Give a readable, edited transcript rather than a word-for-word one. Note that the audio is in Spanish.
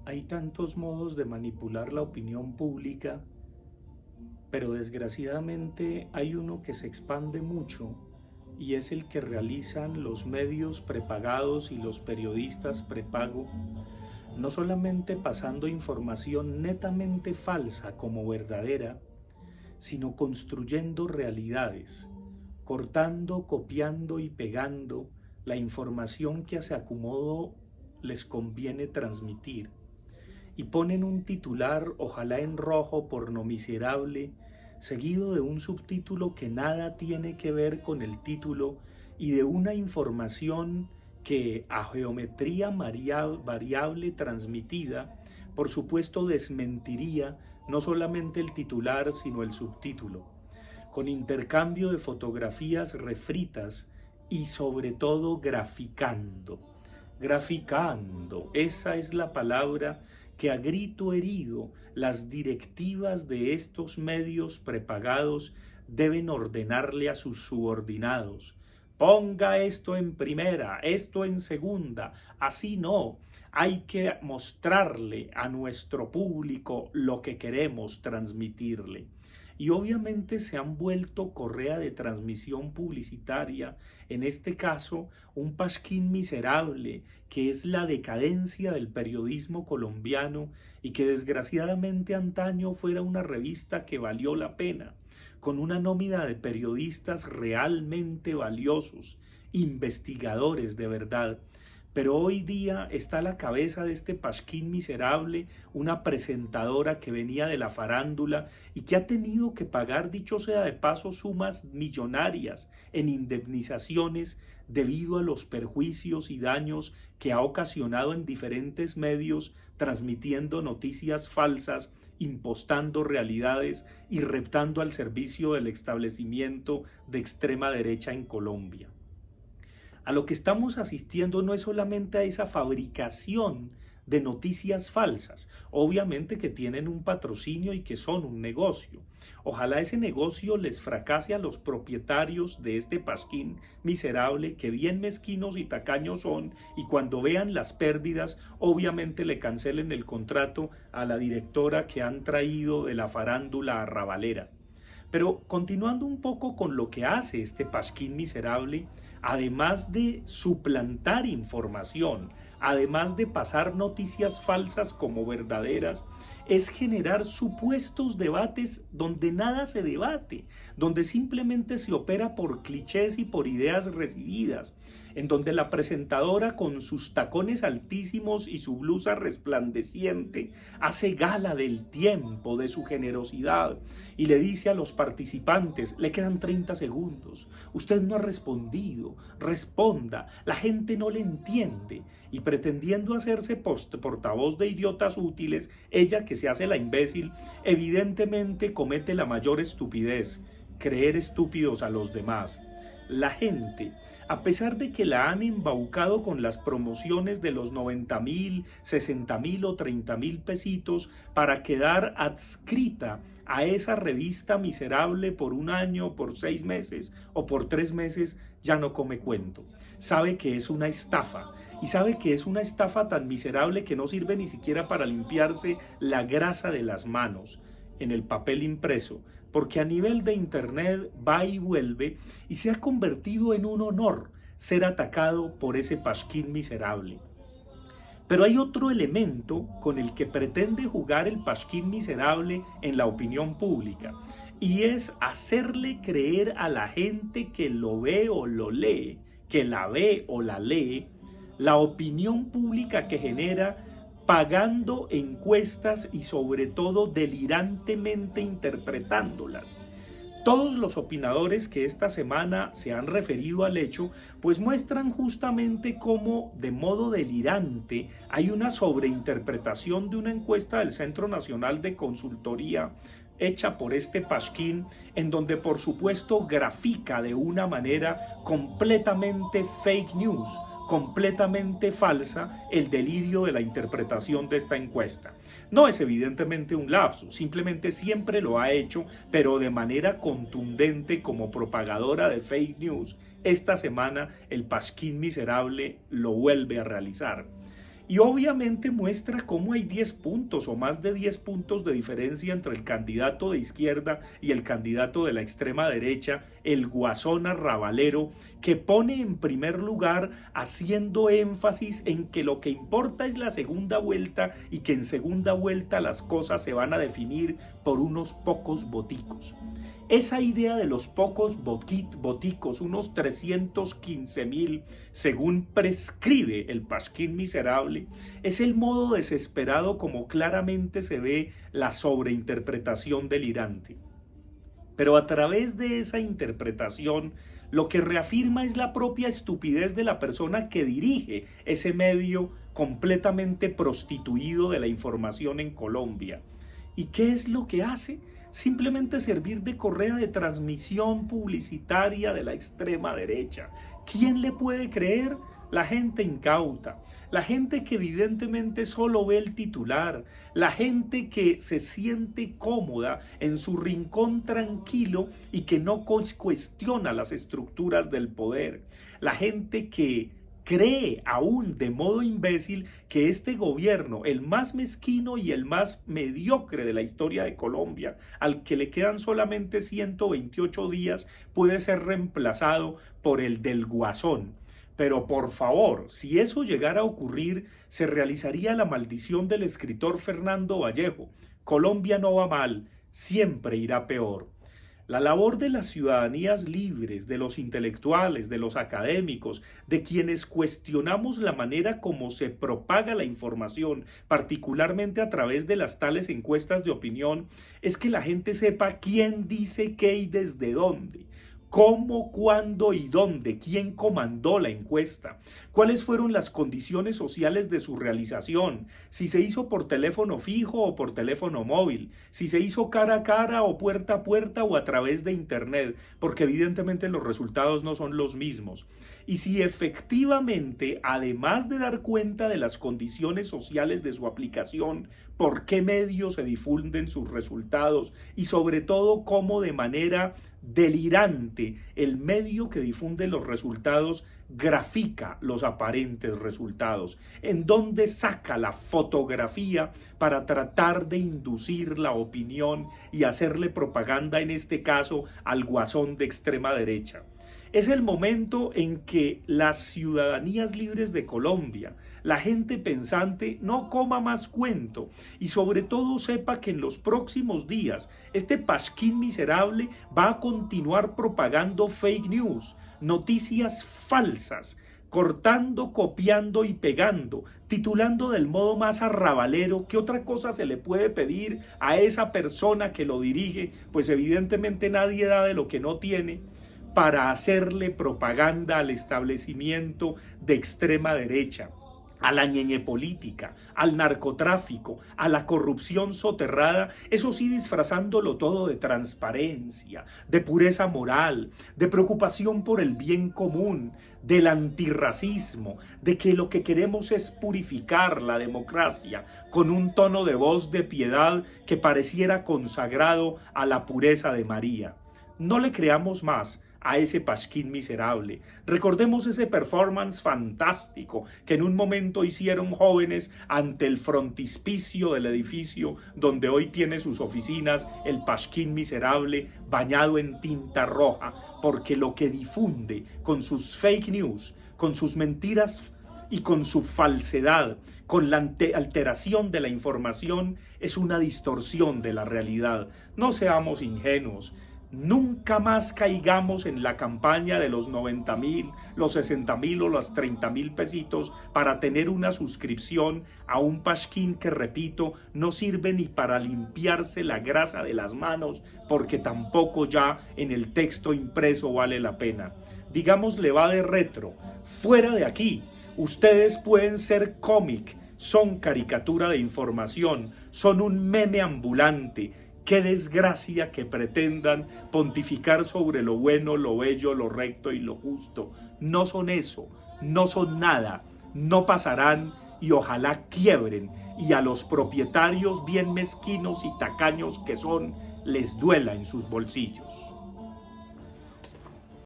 Hay tantos modos de manipular la opinión pública, pero desgraciadamente hay uno que se expande mucho y es el que realizan los medios prepagados y los periodistas prepago, no solamente pasando información netamente falsa como verdadera, sino construyendo realidades, cortando, copiando y pegando la información que a su acomodo les conviene transmitir y ponen un titular, ojalá en rojo por no miserable, seguido de un subtítulo que nada tiene que ver con el título y de una información que a geometría variable transmitida, por supuesto desmentiría no solamente el titular, sino el subtítulo, con intercambio de fotografías refritas y sobre todo graficando. Graficando, esa es la palabra que a grito herido las directivas de estos medios prepagados deben ordenarle a sus subordinados. Ponga esto en primera, esto en segunda, así no. Hay que mostrarle a nuestro público lo que queremos transmitirle. Y obviamente se han vuelto correa de transmisión publicitaria, en este caso un pasquín miserable que es la decadencia del periodismo colombiano y que desgraciadamente antaño fuera una revista que valió la pena, con una nómina de periodistas realmente valiosos, investigadores de verdad. Pero hoy día está a la cabeza de este pasquín miserable una presentadora que venía de la farándula y que ha tenido que pagar, dicho sea de paso, sumas millonarias en indemnizaciones debido a los perjuicios y daños que ha ocasionado en diferentes medios, transmitiendo noticias falsas, impostando realidades y reptando al servicio del establecimiento de extrema derecha en Colombia. A lo que estamos asistiendo no es solamente a esa fabricación de noticias falsas, obviamente que tienen un patrocinio y que son un negocio. Ojalá ese negocio les fracase a los propietarios de este pasquín miserable, que bien mezquinos y tacaños son, y cuando vean las pérdidas, obviamente le cancelen el contrato a la directora que han traído de la farándula arrabalera. Pero continuando un poco con lo que hace este pasquín miserable, además de suplantar información, además de pasar noticias falsas como verdaderas, es generar supuestos debates donde nada se debate, donde simplemente se opera por clichés y por ideas recibidas, en donde la presentadora con sus tacones altísimos y su blusa resplandeciente hace gala del tiempo, de su generosidad y le dice a los participantes, le quedan 30 segundos, usted no ha respondido, responda, la gente no le entiende, y pretendiendo hacerse portavoz de idiotas útiles, ella que se hace la imbécil, evidentemente comete la mayor estupidez, creer estúpidos a los demás. La gente, a pesar de que la han embaucado con las promociones de los 90.000, 60.000 o 30.000 pesitos para quedar adscrita a esa revista miserable por un año, por 6 meses o por 3 meses, ya no come cuento. Sabe que es una estafa y sabe que es una estafa tan miserable que no sirve ni siquiera para limpiarse la grasa de las manos en el papel impreso, porque a nivel de internet va y vuelve y se ha convertido en un honor ser atacado por ese pasquín miserable. Pero hay otro elemento con el que pretende jugar el pasquín miserable en la opinión pública, y es hacerle creer a la gente que lo ve o lo lee, que la ve o la lee, la opinión pública que genera pagando encuestas y sobre todo delirantemente interpretándolas. Todos los opinadores que esta semana se han referido al hecho, pues muestran justamente cómo de modo delirante hay una sobreinterpretación de una encuesta del Centro Nacional de Consultoría hecha por este pasquín, en donde por supuesto grafica de una manera completamente fake news, completamente falsa, el delirio de la interpretación de esta encuesta. No es evidentemente un lapsus, simplemente siempre lo ha hecho, pero de manera contundente como propagadora de fake news. Esta semana el pasquín miserable lo vuelve a realizar. Y obviamente muestra cómo hay 10 puntos o más de 10 puntos de diferencia entre el candidato de izquierda y el candidato de la extrema derecha, el guasón arrabalero, que pone en primer lugar haciendo énfasis en que lo que importa es la segunda vuelta y que en segunda vuelta las cosas se van a definir por unos pocos voticos. Esa idea de los pocos voticos, unos 315.000, según prescribe el Pasquín Miserable, es el modo desesperado como claramente se ve la sobreinterpretación delirante. Pero a través de esa interpretación, lo que reafirma es la propia estupidez de la persona que dirige ese medio completamente prostituido de la información en Colombia. ¿Y qué es lo que hace? Simplemente servir de correa de transmisión publicitaria de la extrema derecha. ¿Quién le puede creer? La gente incauta, la gente que evidentemente solo ve el titular, la gente que se siente cómoda en su rincón tranquilo y que no cuestiona las estructuras del poder, la gente que cree aún de modo imbécil que este gobierno, el más mezquino y el más mediocre de la historia de Colombia, al que le quedan solamente 128 días, puede ser reemplazado por el del Guasón. Pero por favor, si eso llegara a ocurrir, se realizaría la maldición del escritor Fernando Vallejo. Colombia no va mal, siempre irá peor. La labor de las ciudadanías libres, de los intelectuales, de los académicos, de quienes cuestionamos la manera como se propaga la información, particularmente a través de las tales encuestas de opinión, es que la gente sepa quién dice qué y desde dónde. ¿Cómo, cuándo y dónde? ¿Quién comandó la encuesta? ¿Cuáles fueron las condiciones sociales de su realización? Si se hizo por teléfono fijo o por teléfono móvil, si se hizo cara a cara o puerta a puerta o a través de internet, porque evidentemente los resultados no son los mismos. Y si efectivamente, además de dar cuenta de las condiciones sociales de su aplicación, por qué medios se difunden sus resultados y sobre todo cómo de manera delirante el medio que difunde los resultados grafica los aparentes resultados, en donde saca la fotografía para tratar de inducir la opinión y hacerle propaganda, en este caso al guasón de extrema derecha. Es el momento en que las ciudadanías libres de Colombia, la gente pensante, no coma más cuento y sobre todo sepa que en los próximos días este Pasquín Miserable va a continuar propagando fake news, noticias falsas, cortando, copiando y pegando, titulando del modo más arrabalero. ¿Qué otra cosa se le puede pedir a esa persona que lo dirige? Pues evidentemente nadie da de lo que no tiene, para hacerle propaganda al establecimiento de extrema derecha, a la ñeñe política, al narcotráfico, a la corrupción soterrada, eso sí disfrazándolo todo de transparencia, de pureza moral, de preocupación por el bien común, del antirracismo, de que lo que queremos es purificar la democracia con un tono de voz de piedad que pareciera consagrado a la pureza de María. No le creamos más a ese Pasquín Miserable. Recordemos ese performance fantástico que en un momento hicieron jóvenes ante el frontispicio del edificio donde hoy tiene sus oficinas el Pasquín Miserable bañado en tinta roja, porque lo que difunde con sus fake news, con sus mentiras y con su falsedad, con la alteración de la información, es una distorsión de la realidad. No seamos ingenuos. Nunca más caigamos en la campaña de los 90.000, los 60.000 o los 30.000 pesitos para tener una suscripción a un Pasquín que, repito, no sirve ni para limpiarse la grasa de las manos, porque tampoco ya en el texto impreso vale la pena. Digamos, le va de retro. Fuera de aquí, ustedes pueden ser cómic, son caricatura de información, son un meme ambulante. Qué desgracia que pretendan pontificar sobre lo bueno, lo bello, lo recto y lo justo. No son eso, no son nada, no pasarán y ojalá quiebren y a los propietarios bien mezquinos y tacaños que son, les duela en sus bolsillos.